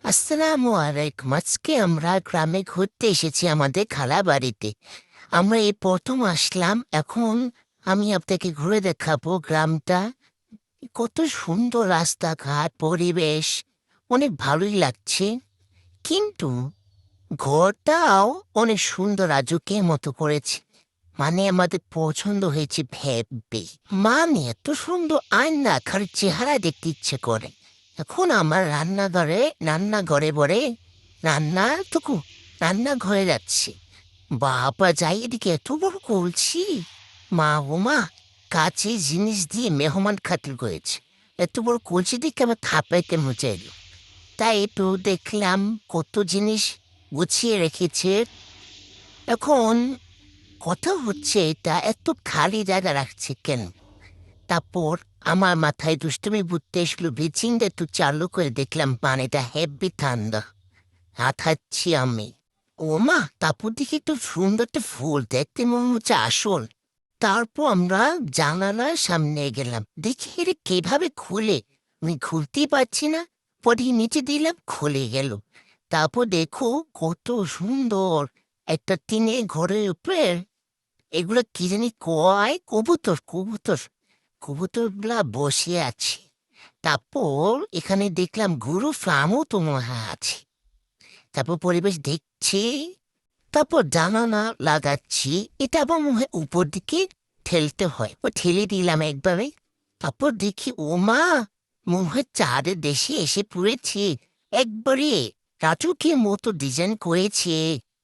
আসসালামু আলাইকুম। আজকে আমরা গ্রামে ঘুরতে এসেছি আমাদের খালা বাড়িতে। আমরা এই প্রথম আসলাম। এখন আমি আপনাকে ঘুরে দেখাবো গ্রামটা। কত সুন্দর রাস্তাঘাট, পরিবেশ, অনেক ভালোই লাগছে। কিন্তু ঘরটাও অনেক সুন্দর রাজুকের মতো করেছে। মানে আমাদের পছন্দ হয়েছে ভেবে। মানে এত সুন্দর আয়না, খালি চেহারা দেখতে ইচ্ছে করে। এখন আমার রান্নাঘরে বলে রান্নাটুকু রান্নাঘরে যাচ্ছে। বাবা যাই, এদিকে এত বড় কলছি। মা ও মা, কাছে জিনিস দিয়ে মেহমান খাতির করেছে। এত বড় কলসি দেখে আমার থাপাইতে মজা এলো। তাই একটু দেখলাম কত জিনিস গুছিয়ে রেখেছে। এখন কথা হচ্ছে, এটা এত খালি জায়গা রাখছে কেন? তারপর আমার মাথায় দুষ্টুমি বুদ্ধি এসলো, ব্লিচিংটা একটু চালু করে দেখলাম পানিটা হেব্বি ঠান্ডা। হাতাচ্ছি আমি। ও মা, তারপর দেখি একটু সুন্দর একটা ফুল, দেখতে মনে হচ্ছে আসল। তারপর আমরা জানালার সামনে গেলাম, দেখি এটা কিভাবে খুলে। আমি খুলতেই পারছি না। পরে নিচে দিলাম, খুলে গেল। তারপর দেখো কত সুন্দর একটা টিনের ঘরের উপরে এগুলো কি জানি কয়, কবুতর কবুতর কবুতরগুলা বসে আছে। তারপর এখানে দেখলাম গরু ফার্মও তো মনে হয় আছে। তারপর পরিবেশ দেখছি। তারপর জানালা লাগাচ্ছি। এটা আবার মনে হয় উপর দিকে ঠেলতে হয়, ও ঠেলে দিলাম একবারে। তারপর দেখি ও মা, মনে হয় চাঁদের দেশে এসে পড়েছি একবারে। রাজুকের মতো ডিজাইন করেছে,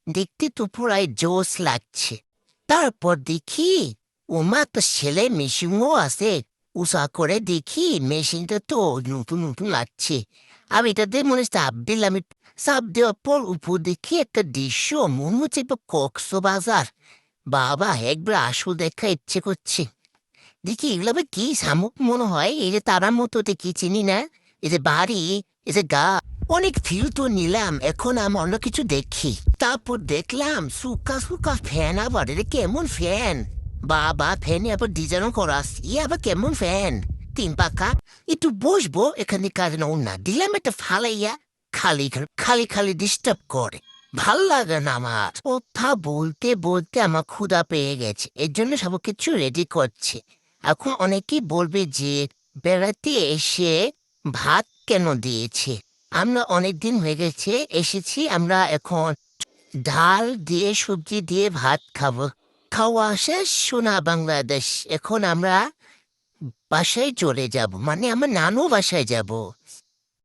দেখতে তো পুরাই জোস লাগছে। তারপর দেখি ওমা, তো সেলাই মেশিনও আছে। উষা করে দেখি মেশিনটা তো নতুন নতুন লাগছে। আমি এটাতে মনে চাপ দিলাম। চাপ দেওয়ার পর উপর দেখি একটা দৃশ্য, মনে হচ্ছে একটু কক্সবাজার। বাবা, একবার আসল দেখা ইচ্ছে করছে। দেখি এগুলো আবার কি শামুক মনে হয়, এই যে তারার মতো দেখি চিনি না। এই যে বাড়ি, এই যে গা, অনেক ফিল তো নিলাম। এখন আমি অন্য কিছু দেখি। তারপর দেখলাম সুকা সুকা ফ্যান। আবার এটা কেমন ফ্যান? বাবা, ফ্যানে আবার ডিজাইনও করা আছে। আবার কেমন ফ্যান? তিন পাকা। একটু বসবো এখানে, কাজ না দিলাম একটা ফালাইয়া। খালি খালি খালি ডিস্টার্ব করে। ভাল লাগে না আমার। কথা বলতে বলতে আমার ক্ষুধা পেয়ে গেছে, এর জন্য সব কিছু রেডি করছে। এখন অনেকেই বলবে যে বেড়াতে এসে ভাত কেন দিয়েছে। আমরা অনেক দিন হয়ে গেছে এসেছি, আমরা এখন ডাল দিয়ে সবজি দিয়ে ভাত খাবো। খাওয়া শেষ সোনা বাংলাদেশ। এখন আমরা বাসায় চলে যাব, মানে আমার নানু বাসায় যাব।